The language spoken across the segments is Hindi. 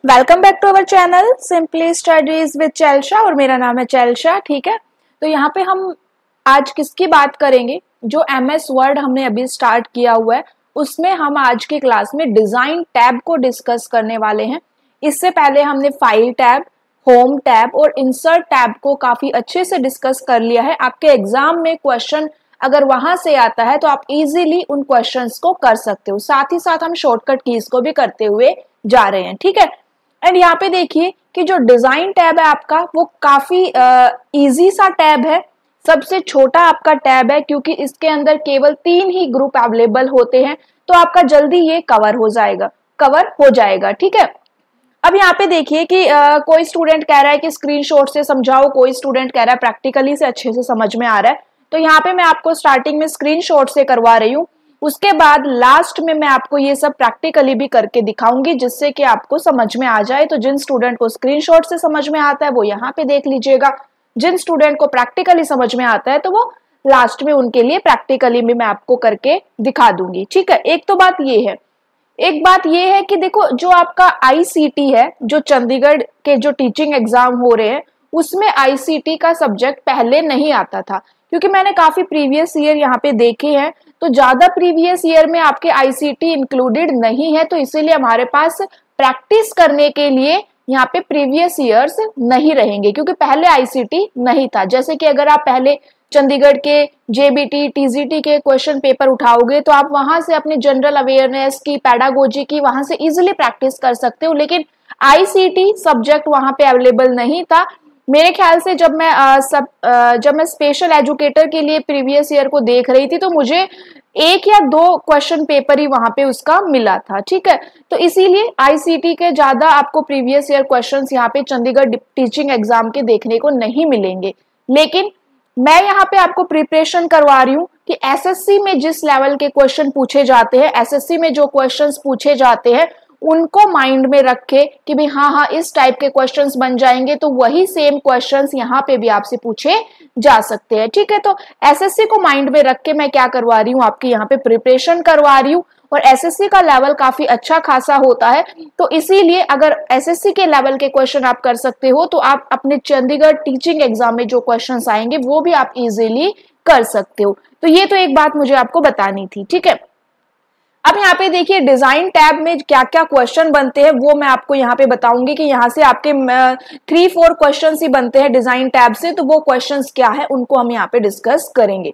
Welcome back to our channel simply studies with चैल्शा और मेरा नाम है चैल्शा। ठीक है, तो यहाँ पे हम आज किसकी बात करेंगे? जो MS वर्ड हमने अभी स्टार्ट किया हुआ है उसमें हम आज की क्लास में डिजाइन टैब को डिस्कस करने वाले हैं। इससे पहले हमने फाइल टैब, होम टैब और इंसर्ट टैब को काफी अच्छे से डिस्कस कर लिया है। आपके एग्जाम में क्वेश्चन अगर वहां से आता है तो आप इजीली उन क्वेश्चंस को कर सकते हो। साथ ही साथ हम शॉर्टकट कीज को भी करते हुए जा रहे हैं। ठीक है, एंड यहाँ पे देखिए कि जो डिजाइन टैब है आपका वो काफी इजी सा टैब है, सबसे छोटा आपका टैब है क्योंकि इसके अंदर केवल 3 ही ग्रुप अवेलेबल होते हैं, तो आपका जल्दी ये कवर हो जाएगा। ठीक है, अब यहाँ पे देखिए कि कोई स्टूडेंट कह रहा है कि स्क्रीनशॉट से समझाओ, कोई स्टूडेंट कह रहा है प्रैक्टिकली से अच्छे से समझ में आ रहा है। तो यहाँ पे मैं आपको स्टार्टिंग में स्क्रीनशॉट से करवा रही हूँ, उसके बाद लास्ट में मैं आपको ये सब प्रैक्टिकली भी करके दिखाऊंगी जिससे कि आपको समझ में आ जाए। तो जिन स्टूडेंट को स्क्रीनशॉट से समझ में आता है वो यहाँ पे देख लीजिएगा, जिन स्टूडेंट को प्रैक्टिकली समझ में आता है तो वो लास्ट में उनके लिए प्रैक्टिकली भी मैं आपको करके दिखा दूंगी। ठीक है, एक बात ये है कि देखो जो आपका ICT है, जो चंडीगढ़ के जो टीचिंग एग्जाम हो रहे हैं उसमें ICT का सब्जेक्ट पहले नहीं आता था, क्योंकि मैंने काफी प्रीवियस ईयर यहाँ पे देखे हैं तो ज्यादा प्रीवियस ईयर में आपके ICT इंक्लूडेड नहीं है, तो इसीलिए हमारे पास प्रैक्टिस करने के लिए यहाँ पे प्रीवियस ईयर्स नहीं रहेंगे क्योंकि पहले ICT नहीं था। जैसे कि अगर आप पहले चंडीगढ़ के JBT TGT के क्वेश्चन पेपर उठाओगे तो आप वहां से अपनी जनरल अवेयरनेस की, पेडागोजी की वहां से इजिली प्रैक्टिस कर सकते हो, लेकिन ICT सब्जेक्ट वहां पे अवेलेबल नहीं था। मेरे ख्याल से जब मैं स्पेशल एजुकेटर के लिए प्रीवियस ईयर को देख रही थी तो मुझे 1 या 2 क्वेश्चन पेपर ही वहां पे उसका मिला था। ठीक है, तो इसीलिए ICT के ज्यादा आपको प्रीवियस ईयर क्वेश्चंस यहाँ पे चंडीगढ़ टीचिंग एग्जाम के देखने को नहीं मिलेंगे, लेकिन मैं यहाँ पे आपको प्रिपरेशन करवा रही हूँ कि SSC में जिस लेवल के क्वेश्चन पूछे जाते हैं, SSC में जो क्वेश्चंस पूछे जाते हैं उनको माइंड में रखे कि भाई हाँ इस टाइप के क्वेश्चंस बन जाएंगे, तो वही सेम क्वेश्चंस यहाँ पे भी आपसे पूछे जा सकते हैं। ठीक है, तो SSC को माइंड में रख के मैं क्या करवा रही हूँ, आपकी यहाँ पे प्रिपरेशन करवा रही हूँ और SSC का लेवल काफी अच्छा खासा होता है, तो इसीलिए अगर SSC के लेवल के क्वेश्चन आप कर सकते हो तो आप अपने चंडीगढ़ टीचिंग एग्जाम में जो क्वेश्चन आएंगे वो भी आप इजीली कर सकते हो। तो ये तो एक बात मुझे आपको बतानी थी। ठीक है, अब यहाँ पे देखिए डिजाइन टैब में क्या क्या क्वेश्चन बनते हैं वो मैं आपको यहाँ पे बताऊंगी कि यहाँ से आपके 3-4 क्वेश्चंस ही बनते हैं डिजाइन टैब से, तो वो क्वेश्चंस क्या है उनको हम यहाँ पे डिस्कस करेंगे।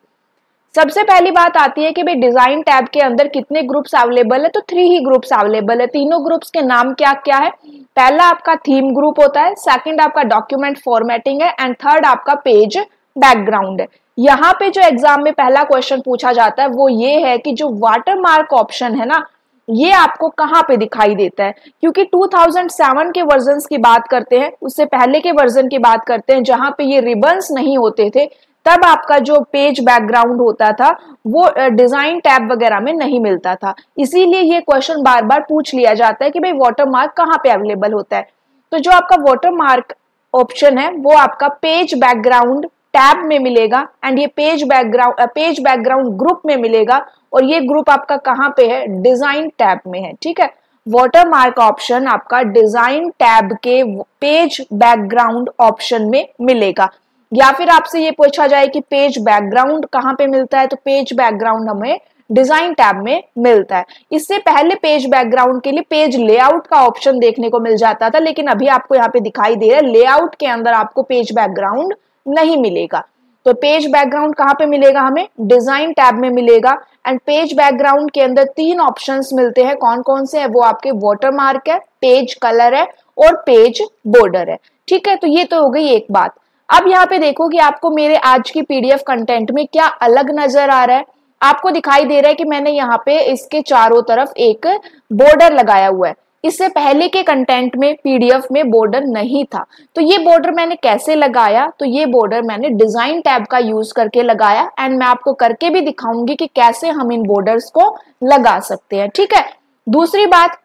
सबसे पहली बात आती है कि भाई डिजाइन टैब के अंदर कितने ग्रुप्स अवेलेबल है, तो 3 ही ग्रुप्स अवेलेबल है। तीनों ग्रुप्स के नाम क्या क्या है? पहला आपका थीम ग्रुप होता है, सेकंड आपका डॉक्यूमेंट फॉर्मेटिंग है एंड थर्ड आपका पेज बैकग्राउंड है। यहाँ पे जो एग्जाम में पहला क्वेश्चन पूछा जाता है वो ये है कि जो वाटरमार्क ऑप्शन है ना, ये आपको कहाँ पे दिखाई देता है? क्योंकि 2007 के वर्जन की बात करते हैं, उससे पहले के वर्जन की बात करते हैं जहां पे ये रिबन्स नहीं होते थे, तब आपका जो पेज बैकग्राउंड होता था वो डिजाइन टैब वगैरह में नहीं मिलता था। इसीलिए ये क्वेश्चन बार बार पूछ लिया जाता है कि भाई वाटरमार्क कहाँ पे अवेलेबल होता है। तो जो आपका वाटरमार्क ऑप्शन है वो आपका पेज बैकग्राउंड टैब में मिलेगा एंड ये पेज बैकग्राउंड ग्रुप में मिलेगा, और ये ग्रुप आपका कहाँ पे है? डिजाइन टैब में है। ठीक है, वाटरमार्क ऑप्शन आपका डिजाइन टैब के पेज बैकग्राउंड ऑप्शन में मिलेगा। या फिर आपसे ये पूछा जाए कि पेज बैकग्राउंड कहाँ पे मिलता है, तो पेज बैकग्राउंड हमें डिजाइन टैब में मिलता है। इससे पहले पेज बैकग्राउंड के लिए पेज लेआउट का ऑप्शन देखने को मिल जाता था, लेकिन अभी आपको यहाँ पे दिखाई दे रहा है लेआउट के अंदर आपको पेज बैकग्राउंड नहीं मिलेगा। तो पेज बैकग्राउंड कहाँ पे मिलेगा? हमें डिजाइन टैब में मिलेगा एंड पेज बैकग्राउंड के अंदर 3 ऑप्शंस मिलते हैं। कौन कौन से है? वो आपके वाटरमार्क है, पेज कलर है और पेज बॉर्डर है। ठीक है, तो ये तो हो गई एक बात। अब यहाँ पे देखो कि आपको मेरे आज की PDF कंटेंट में क्या अलग नजर आ रहा है। आपको दिखाई दे रहा है कि मैंने यहाँ पे इसके चारों तरफ एक बॉर्डर लगाया हुआ है। इससे पहले के कंटेंट में PDF में बॉर्डर नहीं था, तो ये बॉर्डर मैंने कैसे लगाया? तो ये बॉर्डर मैंने डिजाइन टैब का यूज करके लगाया एंड मैं आपको करके भी दिखाऊंगी कि कैसे हम इन बॉर्डर्स को लगा सकते हैं। ठीक है, दूसरी बात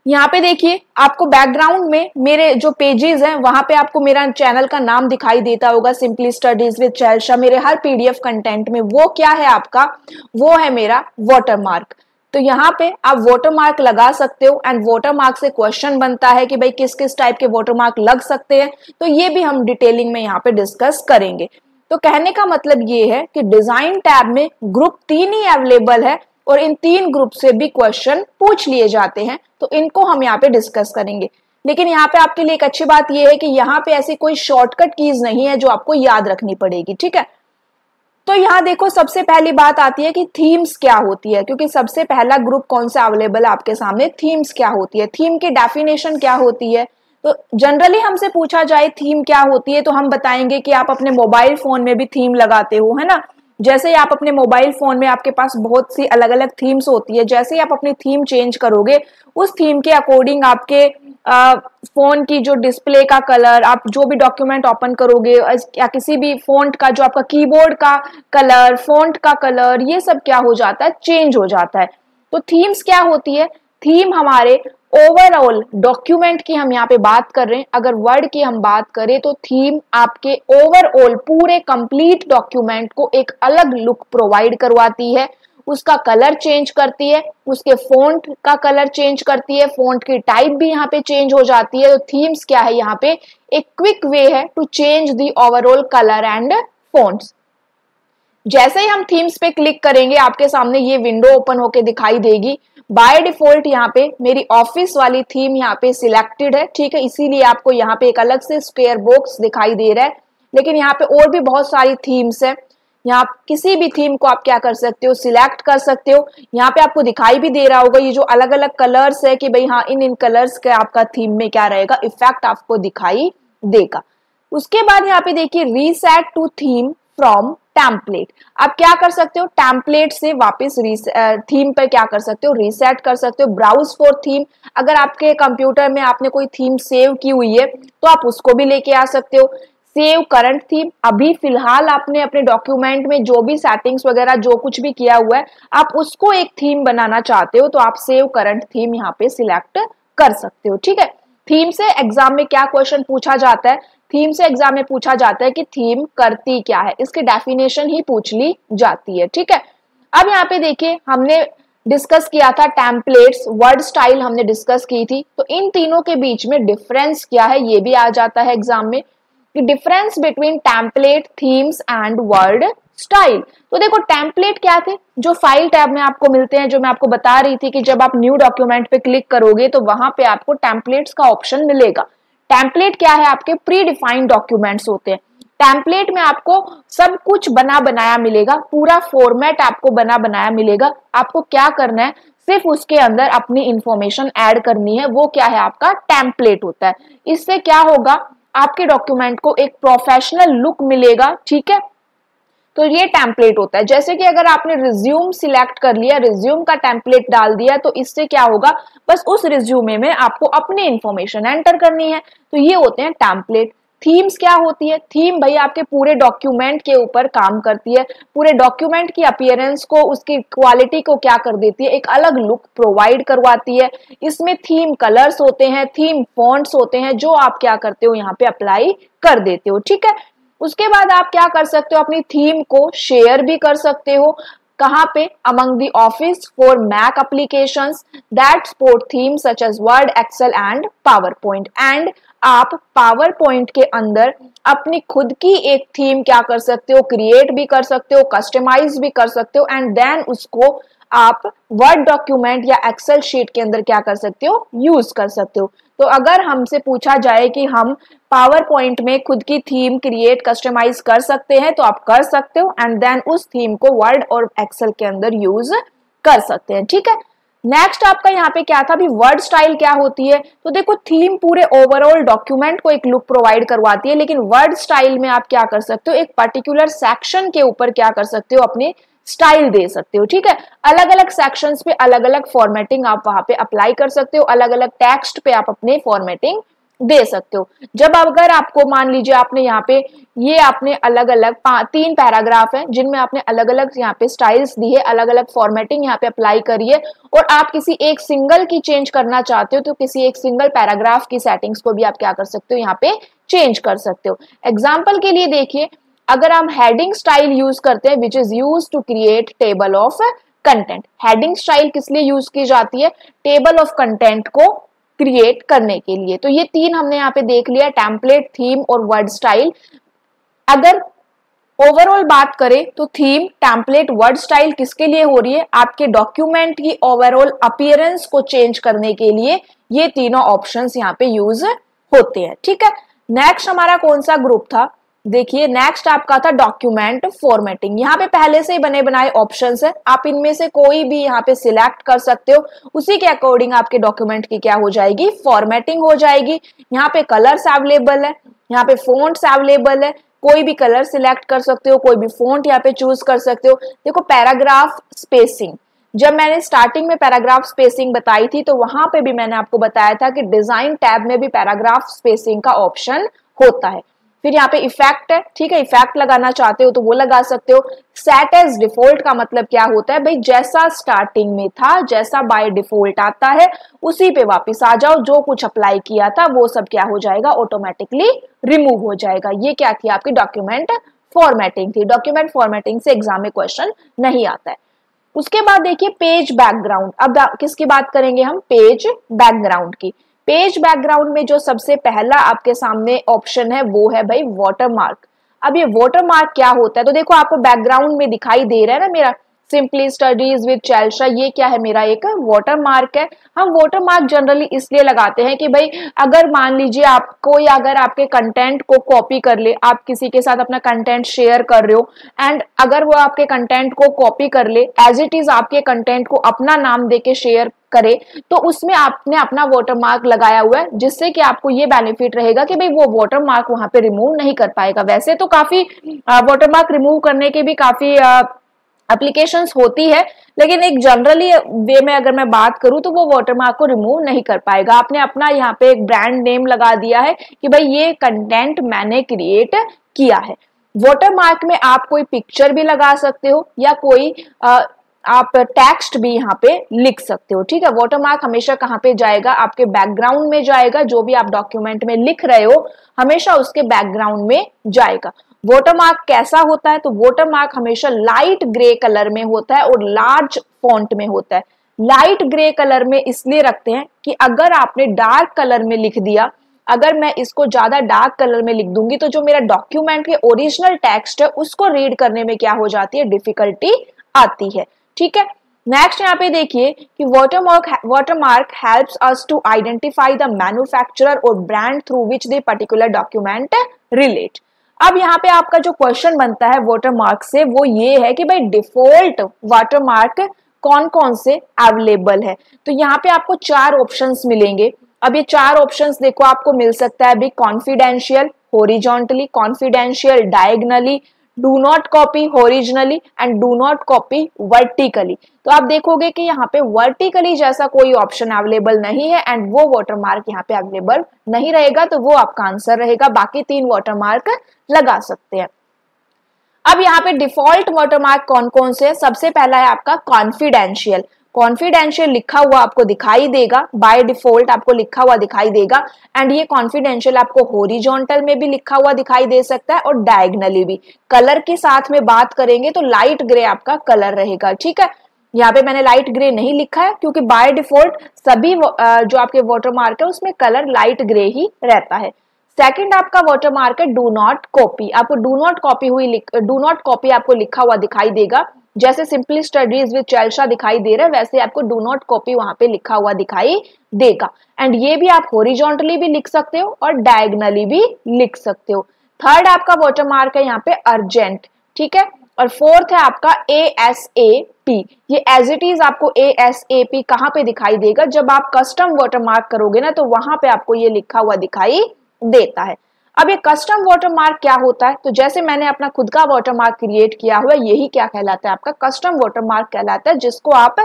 यहाँ पे देखिए आपको बैकग्राउंड में मेरे जो पेजेस हैं वहां पे आपको मेरा चैनल का नाम दिखाई देता होगा, सिंपली स्टडीज विद चैल्शा। मेरे हर PDF कंटेंट में वो क्या है आपका? वो है मेरा वाटरमार्क। तो यहाँ पे आप वाटरमार्क लगा सकते हो एंड वाटरमार्क से क्वेश्चन बनता है कि भाई किस किस टाइप के वाटरमार्क लग सकते हैं, तो ये भी हम डिटेलिंग में यहाँ पे डिस्कस करेंगे। तो कहने का मतलब ये है कि डिजाइन टैब में ग्रुप 3 ही अवेलेबल है और इन 3 ग्रुप से भी क्वेश्चन पूछ लिए जाते हैं, तो इनको हम यहाँ पे डिस्कस करेंगे। लेकिन यहाँ पे आपके लिए एक अच्छी बात यह है कि यहाँ पे ऐसी कोई शॉर्टकट कीज नहीं है जो आपको याद रखनी पड़ेगी, ठीक है। तो यहाँ देखो सबसे पहली बात आती है कि थीम्स क्या होती है, क्योंकि सबसे पहला ग्रुप कौन सा अवेलेबल है आपके सामने, थीम्स क्या होती है, थीम की डेफिनेशन क्या होती है। तो जनरली हमसे पूछा जाए थीम क्या होती है तो हम बताएंगे कि आप अपने मोबाइल फोन में भी थीम लगाते हो, है ना। जैसे ही आप अपने मोबाइल फोन में आपके पास बहुत सी अलग अलग थीम्स होती है, जैसे ही आप अपनी थीम चेंज करोगे उस थीम के अकॉर्डिंग आपके फोन की जो डिस्प्ले का कलर, आप जो भी डॉक्यूमेंट ओपन करोगे या किसी भी फोंट का जो आपका कीबोर्ड का कलर, फोंट का कलर, ये सब क्या हो जाता है, चेंज हो जाता है। तो थीम्स क्या होती है, थीम हमारे ओवरऑल डॉक्यूमेंट की हम यहाँ पे बात कर रहे हैं, अगर वर्ड की हम बात करें तो थीम आपके ओवरऑल पूरे कंप्लीट डॉक्यूमेंट को एक अलग लुक प्रोवाइड करवाती है, उसका कलर चेंज करती है, उसके फॉन्ट का कलर चेंज करती है, फॉन्ट की टाइप भी यहाँ पे चेंज हो जाती है। तो थीम्स क्या है, यहाँ पे एक क्विक वे है to change the overall colour and fonts. जैसे ही हम थीम्स पे क्लिक करेंगे आपके सामने ये विंडो ओपन होके दिखाई देगी। बाय डिफॉल्ट यहाँ पे मेरी ऑफिस वाली थीम यहाँ पे सिलेक्टेड है, ठीक है, इसीलिए आपको यहाँ पे एक अलग से स्क्वायर बॉक्स दिखाई दे रहा है। लेकिन यहाँ पे और भी बहुत सारी थीम्स है, यहाँ किसी भी थीम को आप क्या कर सकते हो, सिलेक्ट कर सकते हो। यहाँ पे आपको दिखाई भी दे रहा होगा ये जो अलग अलग कलर्स है कि भाई हाँ इन कलर्स का आपका थीम में क्या रहेगा, इफेक्ट आपको दिखाई देगा। उसके बाद यहाँ पे देखिए reset to theme from template, आप क्या कर सकते हो, टेम्पलेट से वापस थीम पर क्या कर सकते हो, रीसेट कर सकते हो। ब्राउज फॉर थीम, अगर आपके कंप्यूटर में आपने कोई थीम सेव की हुई है तो आप उसको भी लेके आ सकते हो। सेव करंट थीम, अभी फिलहाल आपने अपने डॉक्यूमेंट में जो भी सेटिंग्स वगैरह जो कुछ भी किया हुआ है आप उसको एक थीम बनाना चाहते हो तो आप सेव करंट थीम यहाँ पे सिलेक्ट कर सकते हो, ठीक है। थीम से एग्जाम में क्या क्वेश्चन पूछा जाता है, थीम से एग्जाम में पूछा जाता है कि थीम करती क्या है, इसकी डेफिनेशन ही पूछ ली जाती है, ठीक है। अब यहाँ पे देखिए हमने डिस्कस किया था टेम्पलेट्स, वर्ड स्टाइल हमने डिस्कस की थी, तो इन तीनों के बीच में डिफरेंस क्या है ये भी आ जाता है एग्जाम में, difference between template, themes and word style. तो देखो टेम्पलेट क्या थे, जो फाइल टैब में आपको मिलते हैं, जो मैं आपको बता रही थी कि जब आप न्यू डॉक्यूमेंट पे क्लिक करोगे तो वहां पे आपको टेम्पलेट्स का ऑप्शन मिलेगा। टेम्पलेट क्या है, आपके प्री डिफाइंड डॉक्यूमेंट्स होते हैं। टेम्पलेट में आपको सब कुछ बना बनाया मिलेगा, पूरा फॉर्मेट आपको बना बनाया मिलेगा। आपको क्या करना है, सिर्फ उसके अंदर अपनी इंफॉर्मेशन ऐड करनी है, वो क्या है आपका टेम्पलेट होता है। इससे क्या होगा, आपके डॉक्यूमेंट को एक प्रोफेशनल लुक मिलेगा, ठीक है। तो ये टेम्पलेट होता है। जैसे कि अगर आपने रिज्यूम सिलेक्ट कर लिया, रिज्यूम का टेम्पलेट डाल दिया, तो इससे क्या होगा, बस उस रिज्यूमे में आपको अपनी इंफॉर्मेशन एंटर करनी है, तो ये होते हैं टेम्पलेट। थीम्स क्या होती है, थीम भाई आपके पूरे डॉक्यूमेंट के ऊपर काम करती है, पूरे डॉक्यूमेंट की अपीयरेंस को, उसकी क्वालिटी को क्या कर देती है, एक अलग लुक प्रोवाइड करवाती है। इसमें थीम कलर्स होते हैं, थीम फॉन्ट्स होते हैं, जो आप क्या करते हो यहाँ पे अप्लाई कर देते हो, ठीक है। उसके बाद आप क्या कर सकते हो, अपनी थीम को शेयर भी कर सकते हो, कहाँ पे, among the Office for Mac applications that support theme such as Word, Excel and PowerPoint. And आप पावर पॉइंट के अंदर अपनी खुद की एक थीम क्या कर सकते हो, क्रिएट भी कर सकते हो, कस्टमाइज भी कर सकते हो, एंड देन उसको आप वर्ड डॉक्यूमेंट या एक्सेल शीट के अंदर क्या कर सकते हो, यूज कर सकते हो। तो अगर हमसे पूछा जाए कि हम पावर पॉइंट में खुद की थीम क्रिएट कस्टमाइज कर सकते हैं तो आप कर सकते हो, एंड देन उस थीम को वर्ड और एक्सेल के अंदर यूज कर सकते हैं, ठीक है। नेक्स्ट आपका यहाँ पे क्या था, भी वर्ड स्टाइल क्या होती है। तो देखो थीम पूरे ओवरऑल डॉक्यूमेंट को एक लुक प्रोवाइड करवाती है, लेकिन वर्ड स्टाइल में आप क्या कर सकते हो, एक पर्टिकुलर सेक्शन के ऊपर क्या कर सकते हो, अपने स्टाइल दे सकते हो, ठीक है। अलग अलग सेक्शंस पे अलग अलग फॉर्मेटिंग आप वहां पे अप्लाई कर सकते हो, अलग अलग टेक्स्ट पे आप अपने फॉर्मेटिंग दे सकते हो। जब अगर आपको मान लीजिए आपने यहाँ पे ये आपने अलग अलग 3 पैराग्राफ हैं जिनमें आपने अलग अलग यहाँ पे स्टाइल्स दी है, अलग अलग फॉर्मेटिंग यहाँ पे अप्लाई करी है, और आप किसी एक सिंगल की चेंज करना चाहते हो तो किसी एक सिंगल पैराग्राफ की सेटिंग्स को भी आप क्या कर सकते हो, यहाँ पे चेंज कर सकते हो। एग्जाम्पल के लिए देखिए, अगर हम हेडिंग स्टाइल यूज करते हैं which is use to create table of content. Heading style किस लिए यूज की जाती है? टेबल ऑफ कंटेंट को क्रिएट करने के लिए। तो ये तीन हमने यहाँ पे देख लिया, टेम्पलेट, थीम और वर्ड स्टाइल। अगर ओवरऑल बात करें तो थीम, टेम्पलेट, वर्ड स्टाइल किसके लिए हो रही है? आपके डॉक्यूमेंट की ओवरऑल अपीयरेंस को चेंज करने के लिए ये तीनों ऑप्शंस यहाँ पे यूज होते हैं। ठीक है, नेक्स्ट हमारा कौन सा ग्रुप था? देखिए नेक्स्ट आपका था डॉक्यूमेंट फॉर्मेटिंग। यहाँ पे पहले से ही बने बनाए ऑप्शंस है, आप इनमें से कोई भी यहाँ पे सिलेक्ट कर सकते हो, उसी के अकॉर्डिंग आपके डॉक्यूमेंट की क्या हो जाएगी? फॉर्मेटिंग हो जाएगी। यहाँ पे कलर्स अवेलेबल है, यहाँ पे फोन्ट्स अवेलेबल है, कोई भी कलर सिलेक्ट कर सकते हो, कोई भी फॉन्ट यहाँ पे चूज कर सकते हो। देखो पैराग्राफ स्पेसिंग, जब मैंने स्टार्टिंग में पैराग्राफ स्पेसिंग बताई थी तो वहां पे भी मैंने आपको बताया था कि डिजाइन टैब में भी पैराग्राफ स्पेसिंग का ऑप्शन होता है। फिर यहाँ पे इफेक्ट है, ठीक है, इफेक्ट लगाना चाहते हो तो वो लगा सकते हो। सेट एज डिफॉल्ट का मतलब क्या होता है भाई? जैसा स्टार्टिंग में था, जैसा बाय डिफॉल्ट आता है उसी पे वापस आ जाओ, जो कुछ अप्लाई किया था वो सब क्या हो जाएगा? ऑटोमेटिकली रिमूव हो जाएगा। ये क्या थी? आपकी डॉक्यूमेंट फॉर्मेटिंग थी। डॉक्यूमेंट फॉर्मेटिंग से एग्जाम में क्वेश्चन नहीं आता है। उसके बाद देखिए पेज बैकग्राउंड। अब किसकी बात करेंगे हम? पेज बैकग्राउंड की। पेज बैकग्राउंड में जो सबसे पहला आपके सामने ऑप्शन है वो है भाई वाटरमार्क। अब ये वाटरमार्क क्या होता है? तो देखो आपको बैकग्राउंड में दिखाई दे रहा है ना मेरा सिंपली स्टडीज विद चेल्शा, ये क्या है? मेरा एक वाटरमार्क है। हम वाटरमार्क जनरली इसलिए लगाते हैं कि भाई अगर मान लीजिए आप कोई अगर आपके कंटेंट को कॉपी कर ले, आप किसी के साथ अपना कंटेंट शेयर कर रहे हो एंड अगर वो आपके कंटेंट को कॉपी कर ले, एज इट इज आपके कंटेंट को अपना नाम देके शेयर करे, तो उसमें आपने अपना वाटरमार्क लगाया हुआ है, जिससे कि आपको ये बेनिफिट रहेगा कि भाई वो वाटरमार्क वहां पे रिमूव नहीं कर पाएगा। वैसे तो काफी वाटरमार्क रिमूव करने के भी काफी एप्लीकेशंस होती है, लेकिन एक जनरली वे में अगर मैं बात करूं तो वो वाटरमार्क को रिमूव नहीं कर पाएगा। आपने अपना यहाँ पे एक ब्रांड नेम लगा दिया है कि भाई ये कंटेंट मैंने क्रिएट किया है। वाटरमार्क में आप कोई पिक्चर भी लगा सकते हो या कोई आप टेक्स्ट भी यहाँ पे लिख सकते हो। ठीक है, वाटरमार्क हमेशा कहाँ पे जाएगा? आपके बैकग्राउंड में जाएगा। जो भी आप डॉक्यूमेंट में लिख रहे हो हमेशा उसके बैकग्राउंड में जाएगा। वाटरमार्क कैसा होता है? तो वाटरमार्क हमेशा लाइट ग्रे कलर में होता है और लार्ज फॉन्ट में होता है। लाइट ग्रे कलर में इसलिए रखते हैं कि अगर आपने डार्क कलर में लिख दिया, अगर मैं इसको ज्यादा डार्क कलर में लिख दूंगी तो जो मेरा डॉक्यूमेंट के ओरिजिनल टेक्स्ट है उसको रीड करने में क्या हो जाती है? डिफिकल्टी आती है। ठीक है, नेक्स्ट यहाँ पे देखिए कि watermark helps us to identify the manufacturer और brand through which the particular document relate. अब यहाँ पे आपका जो क्वेश्चन बनता है वाटरमार्क से वो ये है कि भाई डिफॉल्ट वाटरमार्क कौन कौन से अवेलेबल है? तो यहाँ पे आपको 4 ऑप्शंस मिलेंगे। अब ये 4 ऑप्शंस देखो आपको मिल सकता है भी confidential, horizontally, confidential diagonally, do not copy horizontally and do not copy vertically. तो आप देखोगे कि यहाँ पे वर्टिकली जैसा कोई ऑप्शन अवेलेबल नहीं है एंड वो वाटरमार्क यहाँ पे अवेलेबल नहीं रहेगा, तो वो आपका आंसर रहेगा। बाकी 3 वाटरमार्क लगा सकते हैं। अब यहाँ पे डिफॉल्ट वाटरमार्क कौन कौन से है? सबसे पहला है आपका कॉन्फिडेंशियल। कॉन्फिडेंशियल लिखा हुआ आपको दिखाई देगा, बाय डिफॉल्ट आपको लिखा हुआ दिखाई देगा एंड ये कॉन्फिडेंशियल आपको हॉरिजॉन्टल में भी लिखा हुआ दिखाई दे सकता है और डायगोनली भी। कलर के साथ में बात करेंगे तो लाइट ग्रे आपका कलर रहेगा। ठीक है, यहाँ पे मैंने लाइट ग्रे नहीं लिखा है क्योंकि बाय डिफॉल्ट सभी जो आपके वाटरमार्क है उसमें कलर लाइट ग्रे ही रहता है। सेकंड आपका वाटरमार्क है डू नॉट कॉपी। आपको डू नॉट कॉपी आपको लिखा हुआ दिखाई देगा, जैसे सिंपली स्टडीज विद चेल्शा दिखाई दे रहा है वैसे आपको डू नॉट कॉपी वहां पे लिखा हुआ दिखाई देगा। एंड ये भी आप हॉरिजॉन्टली भी लिख सकते हो और डायगोनली भी लिख सकते हो। थर्ड आपका वाटरमार्क है यहाँ पे अर्जेंट। ठीक है, और फोर्थ है आपका ASAP। ये एज इट इज आपको ASAP कहाँ पे दिखाई देगा? जब आप कस्टम वाटरमार्क करोगे ना तो वहां पे आपको ये लिखा हुआ दिखाई देता है। अब ये कस्टम वाटरमार्क क्या होता है? तो जैसे मैंने अपना खुद का वाटरमार्क क्रिएट किया हुआ है, यही क्या कहलाता है? आपका कस्टम वाटरमार्क कहलाता है, जिसको आप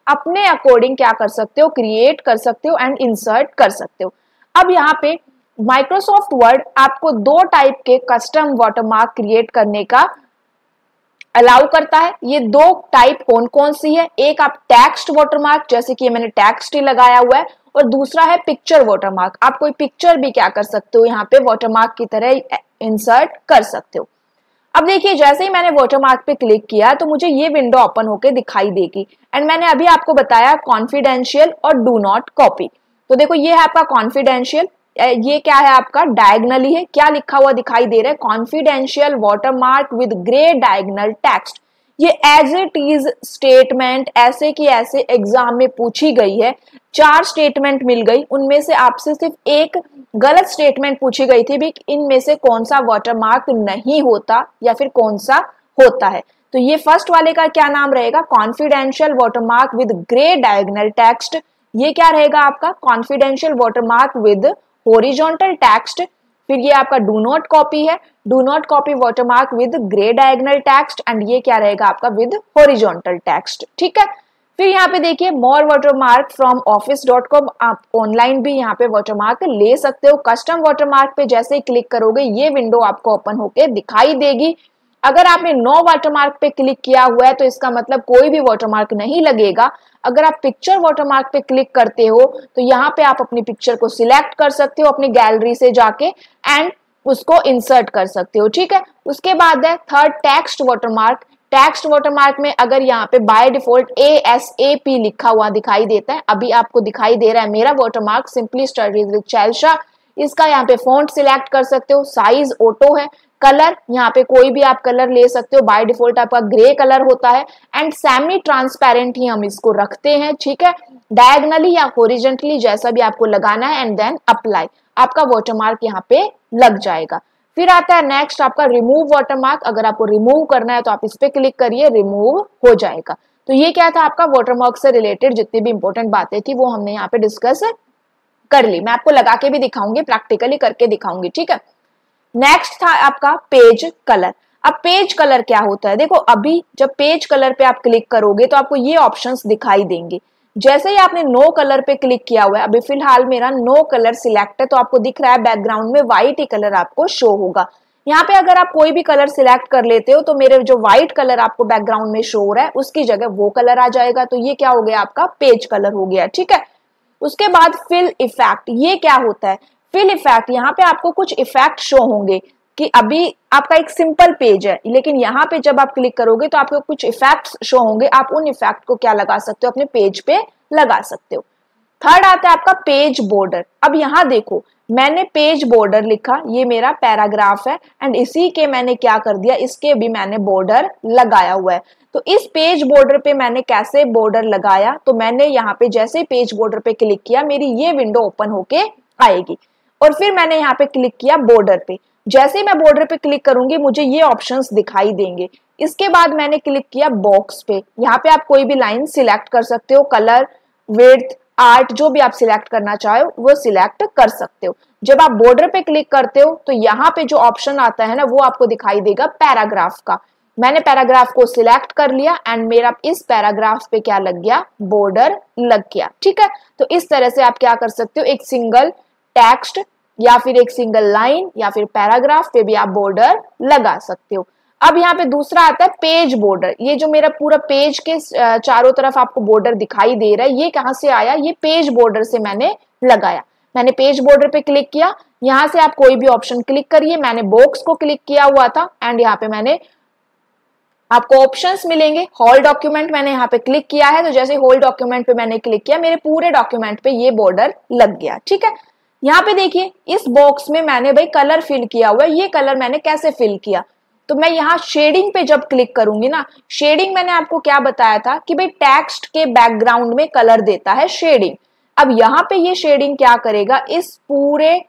अपने अकॉर्डिंग क्या कर सकते हो? क्रिएट कर सकते हो एंड इंसर्ट कर सकते हो। अब यहाँ पे माइक्रोसॉफ्ट वर्ड आपको 2 टाइप के कस्टम वाटरमार्क क्रिएट करने का अलाउ करता है। ये 2 टाइप कौन कौन सी है? एक आप टेक्स्ट वाटरमार्क, जैसे कि मैंने टेक्स्ट ही लगाया हुआ है, और दूसरा है पिक्चर वाटरमार्क। आप कोई पिक्चर भी क्या कर सकते हो यहाँ पे वाटरमार्क की तरह इंसर्ट कर सकते हो। अब देखिए जैसे ही मैंने वाटरमार्क पे क्लिक किया तो मुझे ये विंडो ओपन होके दिखाई देगी। एंड मैंने अभी आपको बताया कॉन्फिडेंशियल और डू नॉट कॉपी। तो देखो ये है आपका कॉन्फिडेंशियल, ये क्या है आपका डायगनली है, क्या लिखा हुआ दिखाई दे रहा है, confidential watermark with grey diagonal text. ये एज इट इज स्टेटमेंट ऐसे की ऐसे एग्जाम में पूछी गई है। 4 स्टेटमेंट मिल गई, उनमें से आपसे सिर्फ एक गलत स्टेटमेंट पूछी गई थी भी इनमें से कौन सा वाटरमार्क नहीं होता या फिर कौन सा होता है। तो ये फर्स्ट वाले का क्या नाम रहेगा, confidential watermark with grey diagonal text. ये क्या रहेगा आपका confidential watermark with horizontal text. फिर ये आपका डू नॉट कॉपी है, do not copy watermark with grey diagonal text. And ये क्या रहेगा आपका विद हॉरिजॉन्टल टेक्स्ट, ठीक है। फिर यहाँ पे देखिए मोर वाटरमार्क फ्रॉम office.com, आप ऑनलाइन भी यहाँ पे वाटरमार्क ले सकते हो। कस्टम वाटरमार्क पे जैसे ही क्लिक करोगे ये विंडो आपको ओपन होके दिखाई देगी। अगर आपने नो वाटरमार्क पे क्लिक किया हुआ है तो इसका मतलब कोई भी वाटरमार्क नहीं लगेगा। अगर आप पिक्चर वाटरमार्क पे क्लिक करते हो तो यहाँ पे आप अपनी पिक्चर को सिलेक्ट कर सकते हो अपनी गैलरी से जाके एंड उसको इंसर्ट कर सकते हो, ठीक है। उसके बाद है third text watermark. Text watermark में अगर यहाँ पे बाय डिफॉल्ट ASAP लिखा हुआ दिखाई देता है, अभी आपको दिखाई दे रहा है मेरा वाटरमार्क सिंपली स्टडीज विद चैल्शा। इसका यहाँ पे फॉन्ट सिलेक्ट कर सकते हो, साइज ऑटो है, कलर यहाँ पे कोई भी आप कलर ले सकते हो, बाय डिफॉल्ट आपका ग्रे कलर होता है एंड सेमी ट्रांसपेरेंट ही हम इसको रखते हैं, ठीक है। डायगनली या हॉरिजॉन्टली जैसा भी आपको लगाना है एंड देन अप्लाई, आपका वाटरमार्क यहाँ पे लग जाएगा। फिर आता है नेक्स्ट आपका रिमूव वाटरमार्क। अगर आपको रिमूव करना है तो आप इस पे क्लिक करिए, रिमूव हो जाएगा। तो ये क्या था आपका वाटरमार्क से रिलेटेड जितनी भी इंपॉर्टेंट बातें थी वो हमने यहाँ पे डिस्कस कर ली। मैं आपको लगा के भी दिखाऊंगी, प्रैक्टिकली करके दिखाऊंगी, ठीक है। नेक्स्ट था आपका पेज कलर। अब पेज कलर क्या होता है, देखो अभी जब पेज कलर पे आप क्लिक करोगे तो आपको ये ऑप्शंस दिखाई देंगे। जैसे ही आपने नो कलर पे क्लिक किया हुआ है, अभी फिलहाल मेरा नो कलर सिलेक्ट है तो आपको दिख रहा है बैकग्राउंड में व्हाइट ही कलर आपको शो होगा। यहाँ पे अगर आप कोई भी कलर सिलेक्ट कर लेते हो तो मेरे जो व्हाइट कलर आपको बैकग्राउंड में शो हो रहा है उसकी जगह वो कलर आ जाएगा। तो ये क्या हो गया आपका पेज कलर हो गया, ठीक है। उसके बाद फिल इफेक्ट, ये क्या होता है, फिल इफेक्ट यहाँ पे आपको कुछ इफेक्ट शो होंगे कि अभी आपका एक सिंपल पेज है लेकिन यहाँ पे जब आप क्लिक करोगे तो आपको कुछ इफेक्ट्स शो होंगे, आप उन इफेक्ट को क्या लगा सकते हो अपने पेज पे लगा सकते हो। थर्ड आता है आपका पेज बॉर्डर। अब यहाँ देखो मैंने पेज बॉर्डर लिखा, ये मेरा पैराग्राफ है एंड इसी के मैंने क्या कर दिया, इसके भी मैंने बॉर्डर लगाया हुआ है। तो इस पेज बॉर्डर पे मैंने कैसे बॉर्डर लगाया, तो मैंने यहाँ पे जैसे पेज बॉर्डर पे क्लिक किया मेरी ये विंडो ओपन होके आएगी और फिर मैंने यहाँ पे क्लिक किया बॉर्डर पे। जैसे ही मैं बॉर्डर पे क्लिक करूंगी मुझे ये ऑप्शंस दिखाई देंगे। इसके बाद मैंने क्लिक किया बॉक्स पे, यहाँ पे आप कोई भी लाइन सिलेक्ट कर सकते हो, कलर, विड्थ, आर्ट, जो भी आप सिलेक्ट करना चाहो वो सिलेक्ट कर सकते हो। जब आप बॉर्डर पे क्लिक करते हो तो यहाँ पे जो ऑप्शन आता है ना वो आपको दिखाई देगा पैराग्राफ का। मैंने पैराग्राफ को सिलेक्ट कर लिया एंड मेरा इस पैराग्राफ पे क्या लग गया, बॉर्डर लग गया, ठीक है। तो इस तरह से आप क्या कर सकते हो, एक सिंगल टेक्स्ट या फिर एक सिंगल लाइन या फिर पैराग्राफ पे भी आप बॉर्डर लगा सकते हो। अब यहाँ पे दूसरा आता है पेज बॉर्डर। ये जो मेरा पूरा पेज के चारों तरफ आपको बॉर्डर दिखाई दे रहा है, ये कहाँ से आया, ये पेज बॉर्डर से मैंने लगाया। मैंने पेज बॉर्डर पे क्लिक किया, यहाँ से आप कोई भी ऑप्शन क्लिक करिए, मैंने बॉक्स को क्लिक किया हुआ था एंड यहाँ पे मैंने आपको ऑप्शंस मिलेंगे। होल डॉक्यूमेंट मैंने यहाँ पे क्लिक किया है, तो जैसे होल डॉक्यूमेंट पे मैंने क्लिक किया मेरे पूरे डॉक्यूमेंट पे ये बॉर्डर लग गया, ठीक है। यहाँ पे देखिए इस बॉक्स में मैंने भाई कलर फिल किया हुआ है। ये कलर मैंने कैसे फिल किया, तो मैं यहाँ शेडिंग पे जब क्लिक करूंगी ना, शेडिंग मैंने आपको क्या बताया था कि भाई टेक्स्ट के बैकग्राउंड में कलर देता है शेडिंग। अब यहाँ पे ये शेडिंग क्या करेगा, इस पूरे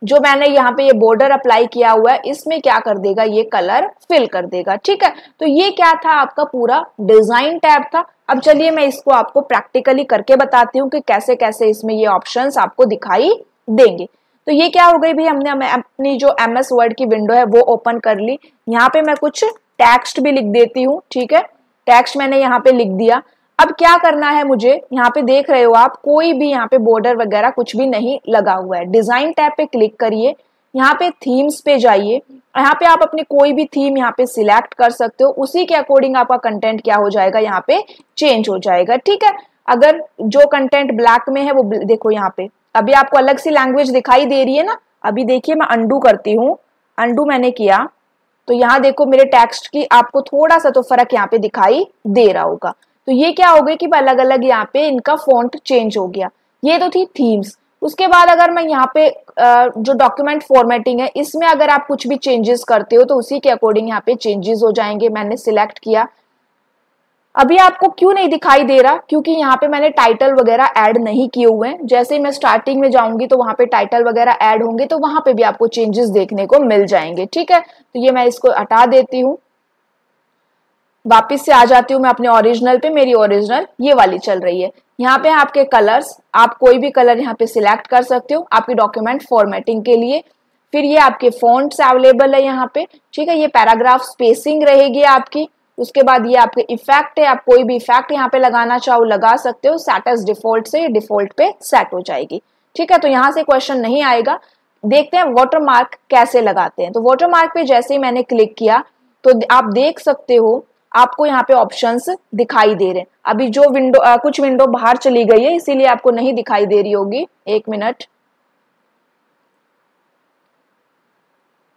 जो मैंने यहाँ पे ये बॉर्डर अप्लाई किया हुआ है इसमें क्या कर देगा, ये कलर फिल कर देगा, ठीक है। तो ये क्या था आपका पूरा डिजाइन टैब था। अब चलिए मैं इसको आपको प्रैक्टिकली करके बताती हूँ कि कैसे कैसे इसमें ये ऑप्शंस आपको दिखाई देंगे। तो ये क्या हो गई भी, हमने अपनी जो MS वर्ड की विंडो है वो ओपन कर ली। यहाँ पे मैं कुछ टेक्स्ट भी लिख देती हूँ, ठीक है। टेक्स्ट मैंने यहाँ पे लिख दिया। अब क्या करना है मुझे, यहाँ पे देख रहे हो आप कोई भी यहाँ पे बॉर्डर वगैरह कुछ भी नहीं लगा हुआ है। डिजाइन टैब पे क्लिक करिए, यहाँ पे थीम्स पे जाइए, यहाँ पे आप अपनी कोई भी थीम यहाँ पे सिलेक्ट कर सकते हो, उसी के अकॉर्डिंग आपका कंटेंट क्या हो जाएगा, यहाँ पे चेंज हो जाएगा, ठीक है। अगर जो कंटेंट ब्लैक में है वो देखो यहाँ पे अभी आपको अलग सी लैंग्वेज दिखाई दे रही है ना। अभी देखिए मैं अंडू करती हूँ, अंडू मैंने किया, तो यहाँ देखो मेरे टेक्स्ट की आपको थोड़ा सा तो फर्क यहाँ पे दिखाई दे रहा होगा। तो ये क्या हो गया कि अलग अलग यहाँ पे इनका फॉन्ट चेंज हो गया। ये तो थी थीम्स। उसके बाद अगर मैं यहाँ पे जो डॉक्यूमेंट फॉर्मेटिंग है इसमें अगर आप कुछ भी चेंजेस करते हो तो उसी के अकॉर्डिंग यहाँ पे चेंजेस हो जाएंगे। मैंने सिलेक्ट किया। अभी आपको क्यों नहीं दिखाई दे रहा, क्योंकि यहाँ पे मैंने टाइटल वगैरह ऐड नहीं किए हुए हैं। जैसे ही मैं स्टार्टिंग में जाऊंगी तो वहां पे टाइटल वगैरह ऐड होंगे तो वहां पे भी आपको चेंजेस देखने को मिल जाएंगे। ठीक है, तो ये मैं इसको हटा देती हूँ। वापिस से आ जाती हूँ मैं अपने ओरिजिनल पे। मेरी ओरिजिनल ये वाली चल रही है। यहाँ पे आपके कलर्स, आप कोई भी कलर यहाँ पे सिलेक्ट कर सकते हो आपकी डॉक्यूमेंट फॉर्मेटिंग के लिए। फिर ये आपके फॉन्ट्स अवेलेबल है यहाँ पे। ठीक है, ये पैराग्राफ स्पेसिंग रहेगी आपकी। उसके बाद ये आपके इफेक्ट है, आप कोई भी इफेक्ट यहाँ पे लगाना चाहो लगा सकते हो। सेट एज डिफॉल्ट से डिफॉल्ट पे सेट हो जाएगी। ठीक है, तो यहाँ से क्वेश्चन नहीं आएगा। देखते हैं वाटरमार्क कैसे लगाते हैं। तो वाटरमार्क पे जैसे ही मैंने क्लिक किया तो आप देख सकते हो आपको यहाँ पे ऑप्शंस दिखाई दे रहे हैं। अभी जो विंडो कुछ विंडो बाहर चली गई है इसीलिए आपको नहीं दिखाई दे रही होगी। एक मिनट।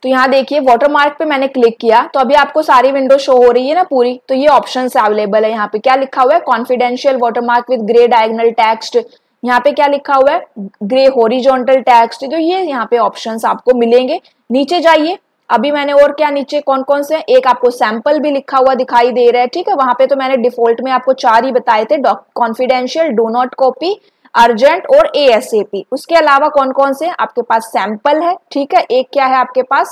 तो यहाँ देखिए वाटरमार्क पे मैंने क्लिक किया तो अभी आपको सारी विंडो शो हो रही है ना पूरी। तो ये ऑप्शंस अवेलेबल है। यहाँ पे क्या लिखा हुआ है, confidential watermark with grey diagonal text. यहाँ पे क्या लिखा हुआ है, ग्रे हॉरिजॉन्टल टेक्स्ट। तो ये यहाँ पे ऑप्शंस आपको मिलेंगे। नीचे जाइए। अभी मैंने और क्या नीचे कौन कौन से, एक आपको सैंपल भी लिखा हुआ दिखाई दे रहा है। ठीक है, वहां पे तो मैंने डिफॉल्ट में आपको 4 ही बताए थे, confidential, do not copy, urgent और ASAP। उसके अलावा कौन कौन से आपके पास सैंपल है। ठीक है, एक क्या है आपके पास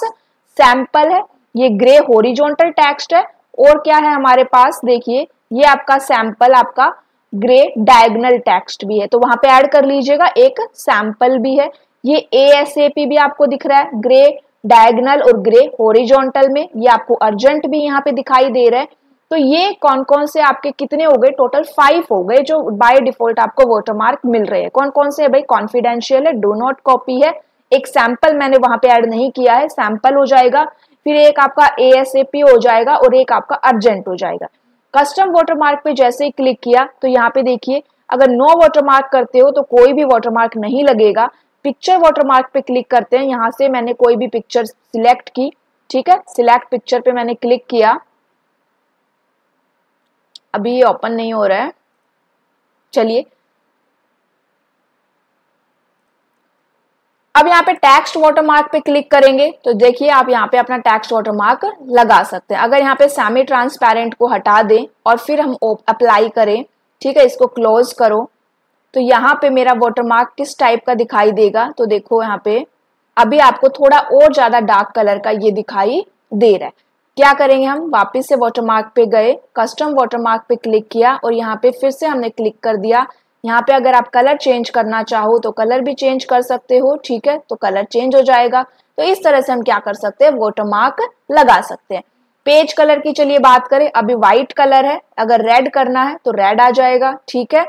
सैंपल है, ये ग्रे हॉरिजॉन्टल टेक्स्ट है। और क्या है हमारे पास, देखिए ये आपका सैंपल, आपका ग्रे डायगोनल टेक्स्ट भी है। तो वहां पे ऐड कर लीजिएगा, एक सैंपल भी है। ये ASAP भी आपको दिख रहा है ग्रे डायगोनल और ग्रे हॉरिजॉन्टल में। ये आपको अर्जेंट भी यहाँ पे दिखाई दे रहा है। तो ये कौन कौन से आपके कितने हो गए, टोटल 5 हो गए जो बाय डिफॉल्ट आपको वाटरमार्क मिल रहे हैं। कौन कौन से है भाई, कॉन्फिडेंशियल है, डू नॉट कॉपी है, एक सैंपल मैंने वहां पे ऐड नहीं किया है, सैंपल हो जाएगा। फिर एक आपका ASAP हो जाएगा और एक आपका अर्जेंट हो जाएगा। कस्टम वाटरमार्क पे जैसे ही क्लिक किया तो यहाँ पे देखिए अगर नो वाटरमार्क करते हो तो कोई भी वाटरमार्क नहीं लगेगा। पिक्चर वाटरमार्क पे क्लिक करते हैं। यहाँ से मैंने कोई भी पिक्चर सिलेक्ट की। ठीक है, सिलेक्ट पिक्चर पे मैंने क्लिक किया। अभी ये ओपन नहीं हो रहा है। चलिए अब यहाँ पे टेक्स्ट वाटरमार्क पे क्लिक करेंगे तो देखिए आप यहाँ पे अपना टेक्स्ट वाटरमार्क लगा सकते हैं। अगर यहाँ पे सेमी ट्रांसपेरेंट को हटा दें और फिर हम अप्लाई करें, ठीक है, इसको क्लोज करो, तो यहाँ पे मेरा वाटरमार्क किस टाइप का दिखाई देगा। तो देखो यहाँ पे अभी आपको थोड़ा और ज्यादा डार्क कलर का ये दिखाई दे रहा है। क्या करेंगे हम, वापस से वाटरमार्क पे गए, कस्टम वाटरमार्क पे क्लिक किया और यहाँ पे फिर से हमने क्लिक कर दिया। यहाँ पे अगर आप कलर चेंज करना चाहो तो कलर भी चेंज कर सकते हो। ठीक है, तो कलर चेंज हो जाएगा। तो इस तरह से हम क्या कर सकते हैं, वाटरमार्क लगा सकते हैं। पेज कलर की चलिए बात करें। अभी व्हाइट कलर है, अगर रेड करना है तो रेड आ जाएगा। ठीक है,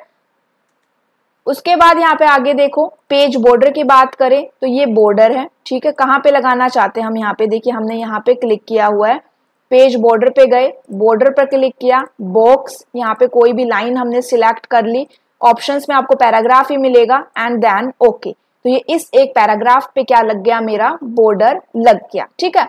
उसके बाद यहाँ पे आगे देखो पेज बॉर्डर की बात करें तो ये बॉर्डर है। ठीक है, कहाँ पे लगाना चाहते हैं हम, यहाँ पे देखिए हमने यहाँ पे क्लिक किया हुआ है, पेज बॉर्डर पे गए, बॉर्डर पर क्लिक किया, बॉक्स, यहाँ पे कोई भी लाइन हमने सिलेक्ट कर ली। ऑप्शंस में आपको पैराग्राफ ही मिलेगा एंड देन ओके। तो ये इस एक पैराग्राफ पे क्या लग गया, मेरा बॉर्डर लग गया। ठीक है,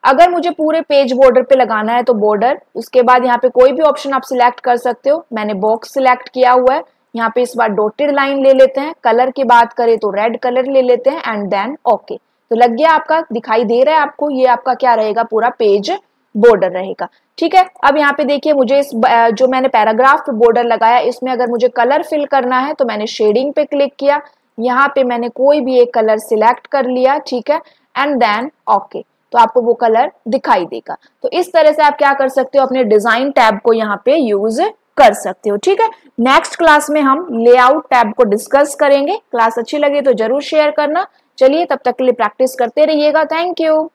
अगर मुझे पूरे पेज बॉर्डर पे लगाना है तो बॉर्डर, उसके बाद यहाँ पे कोई भी ऑप्शन आप सिलेक्ट कर सकते हो। मैंने बॉक्स सिलेक्ट किया हुआ है। यहाँ पे इस बार डॉटेड लाइन ले लेते हैं। कलर की बात करें तो रेड कलर ले लेते हैं एंड देन ओके। तो लग गया, आपका दिखाई दे रहा है आपको, ये आपका क्या रहेगा, पूरा पेज बॉर्डर रहेगा। ठीक है, अब यहाँ पे देखिए मुझे इस जो मैंने पैराग्राफ पे बॉर्डर लगाया इसमें अगर मुझे कलर फिल करना है तो मैंने शेडिंग पे क्लिक किया। यहाँ पे मैंने कोई भी एक कलर सिलेक्ट कर लिया। ठीक है, एंड देन ओके, तो आपको वो कलर दिखाई देगा। तो इस तरह से आप क्या कर सकते हो, अपने डिजाइन टैब को यहाँ पे यूज कर सकते हो। ठीक है, नेक्स्ट क्लास में हम लेआउट टैब को डिस्कस करेंगे। क्लास अच्छी लगे तो जरूर शेयर करना। चलिए तब तक के लिए प्रैक्टिस करते रहिएगा। Thank you.